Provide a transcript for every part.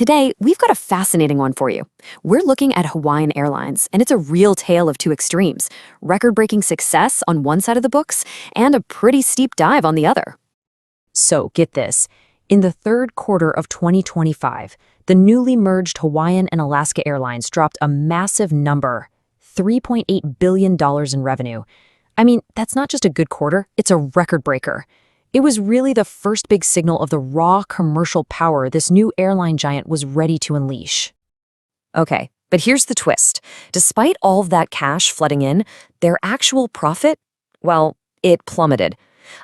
Today, we've got a fascinating one for you. We're looking at Hawaiian Airlines, and it's a real tale of two extremes: record-breaking success on one side of the books and a pretty steep dive on the other. So, get this. In the third quarter of 2025, the newly merged Hawaiian and Alaska Airlines dropped a massive number, $3.8 billion in revenue. I mean, that's not just a good quarter, it's a record breaker. It was really the first big signal of the raw commercial power this new airline giant was ready to unleash. Okay, but here's the twist. Despite all of that cash flooding in, their actual profit, well, it plummeted.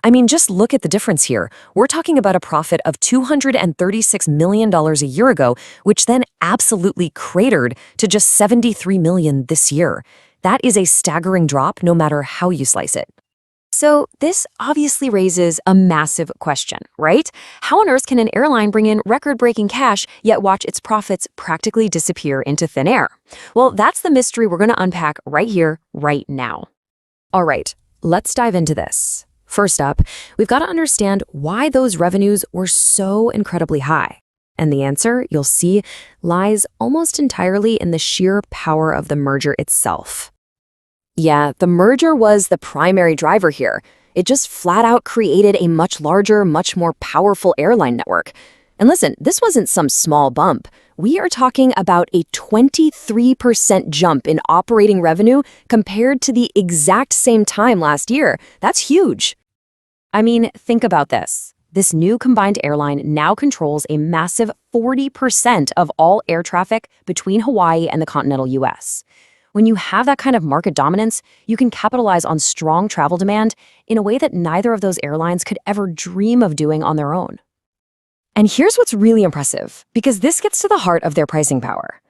I mean, just look at the difference here. We're talking about a profit of $236 million a year ago, which then absolutely cratered to just $73 million this year. That is a staggering drop no matter how you slice it. So this obviously raises a massive question, right? How on earth can an airline bring in record-breaking cash, yet watch its profits practically disappear into thin air? Well, that's the mystery we're going to unpack right here, right now. All right, let's dive into this. First up, we've got to understand why those revenues were so incredibly high. And the answer, you'll see, lies almost entirely in the sheer power of the merger itself. Yeah, the merger was the primary driver here. It just flat out created a much larger, much more powerful airline network. And listen, this wasn't some small bump. We are talking about a 23% jump in operating revenue compared to the exact same time last year. That's huge. I mean, think about this. This new combined airline now controls a massive 40% of all air traffic between Hawaii and the continental US. When you have that kind of market dominance, you can capitalize on strong travel demand in a way that neither of those airlines could ever dream of doing on their own. And here's what's really impressive, because this gets to the heart of their pricing power.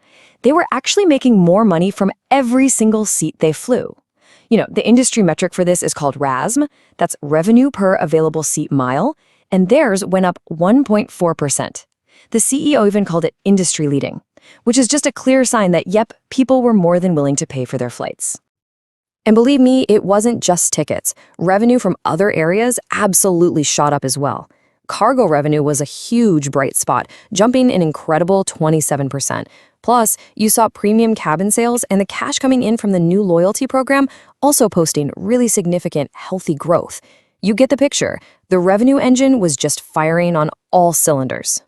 They were actually making more money from every single seat they flew. You know, the industry metric for this is called RASM, that's revenue per available seat mile, and theirs went up 1.4%. The CEO even called it industry leading, which is just a clear sign that, yep, people were more than willing to pay for their flights. And believe me, it wasn't just tickets. Revenue from other areas absolutely shot up as well. Cargo revenue was a huge bright spot, jumping an incredible 27%. Plus, you saw premium cabin sales and the cash coming in from the new loyalty program also posting really significant, healthy growth. You get the picture. The revenue engine was just firing on all cylinders.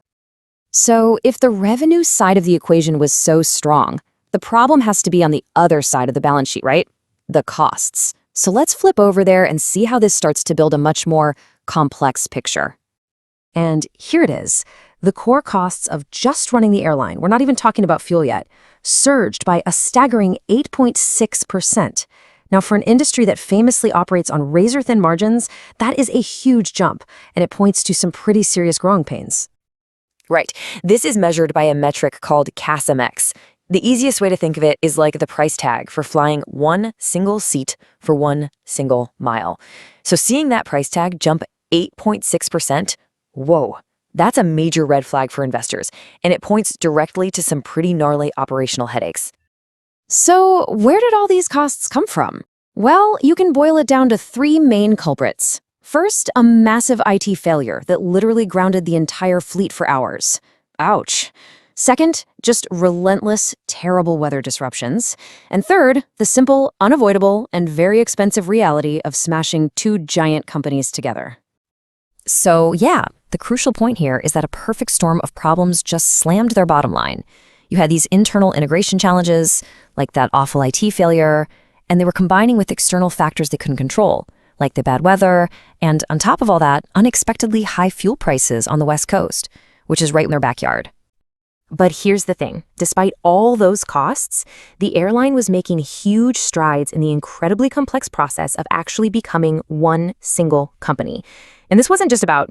So, if the revenue side of the equation was so strong, the problem has to be on the other side of the balance sheet, right? The costs. So let's flip over there and see how this starts to build a much more complex picture. And here it is. The core costs of just running the airline, we're not even talking about fuel yet, surged by a staggering 8.6%. Now, for an industry that famously operates on razor-thin margins, that is a huge jump, and it points to some pretty serious growing pains. Right. This is measured by a metric called CASM-ex. The easiest way to think of it is like the price tag for flying one single seat for one single mile. So seeing that price tag jump 8.6%, whoa, that's a major red flag for investors, and it points directly to some pretty gnarly operational headaches. So where did all these costs come from? Well, you can boil it down to three main culprits. First, a massive IT failure that literally grounded the entire fleet for hours. Ouch. Second, just relentless, terrible weather disruptions. And third, the simple, unavoidable, and very expensive reality of smashing two giant companies together. So yeah, the crucial point here is that a perfect storm of problems just slammed their bottom line. You had these internal integration challenges, like that awful IT failure, and they were combining with external factors they couldn't control, like the bad weather, and on top of all that, unexpectedly high fuel prices on the West Coast, which is right in their backyard. But here's the thing. Despite all those costs, the airline was making huge strides in the incredibly complex process of actually becoming one single company. And this wasn't just about,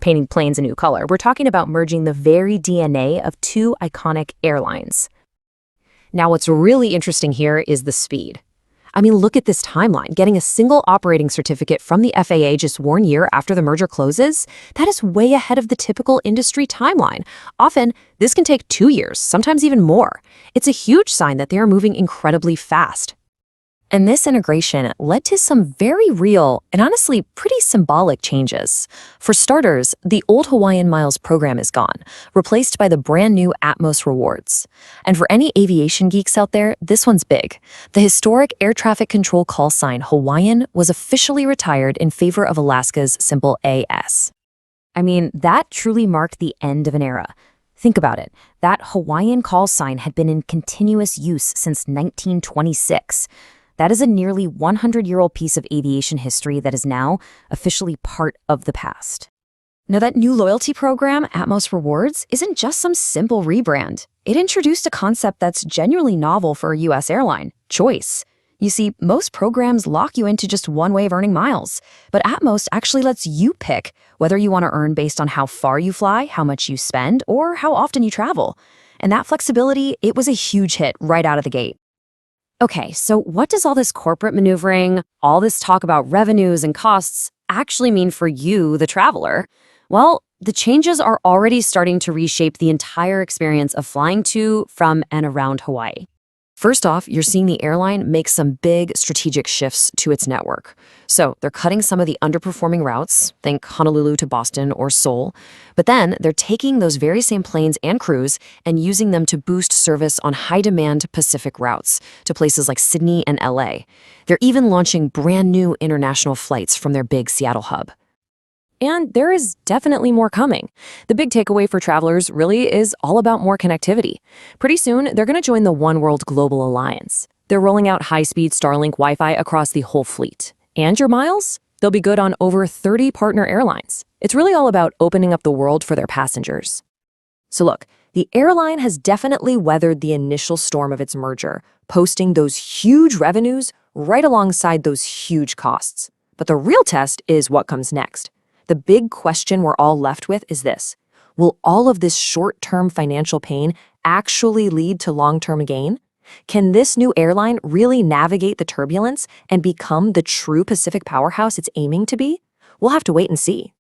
painting planes a new color. We're talking about merging the very DNA of two iconic airlines. Now, what's really interesting here is the speed. I mean, look at this timeline. Getting a single operating certificate from the FAA just 1 year after the merger closes, that is way ahead of the typical industry timeline. Often, this can take 2 years, sometimes even more. It's a huge sign that they are moving incredibly fast. And this integration led to some very real and honestly pretty symbolic changes. For starters, the old Hawaiian Miles program is gone, replaced by the brand new Atmos rewards. And for any aviation geeks out there, this one's big. The historic air traffic control call sign Hawaiian was officially retired in favor of Alaska's simple AS. I mean, that truly marked the end of an era. Think about it. That Hawaiian call sign had been in continuous use since 1926. That is a nearly 100-year-old piece of aviation history that is now officially part of the past. Now, that new loyalty program, Atmos Rewards, isn't just some simple rebrand. It introduced a concept that's genuinely novel for a U.S. airline: choice. You see, most programs lock you into just one way of earning miles, but Atmos actually lets you pick whether you want to earn based on how far you fly, how much you spend, or how often you travel. And that flexibility, it was a huge hit right out of the gate. Okay, so what does all this corporate maneuvering, all this talk about revenues and costs actually mean for you, the traveler? Well, the changes are already starting to reshape the entire experience of flying to, from, and around Hawaii. First off, you're seeing the airline make some big strategic shifts to its network. So they're cutting some of the underperforming routes, think Honolulu to Boston or Seoul, but then they're taking those very same planes and crews and using them to boost service on high-demand Pacific routes to places like Sydney and LA. They're even launching brand new international flights from their big Seattle hub. And there is definitely more coming. The big takeaway for travelers really is all about more connectivity. Pretty soon, they're going to join the One World Global Alliance. They're rolling out high-speed Starlink Wi-Fi across the whole fleet. And your miles? They'll be good on over 30 partner airlines. It's really all about opening up the world for their passengers. So look, the airline has definitely weathered the initial storm of its merger, posting those huge revenues right alongside those huge costs. But the real test is what comes next. The big question we're all left with is this: will all of this short-term financial pain actually lead to long-term gain? Can this new airline really navigate the turbulence and become the true Pacific powerhouse it's aiming to be? We'll have to wait and see.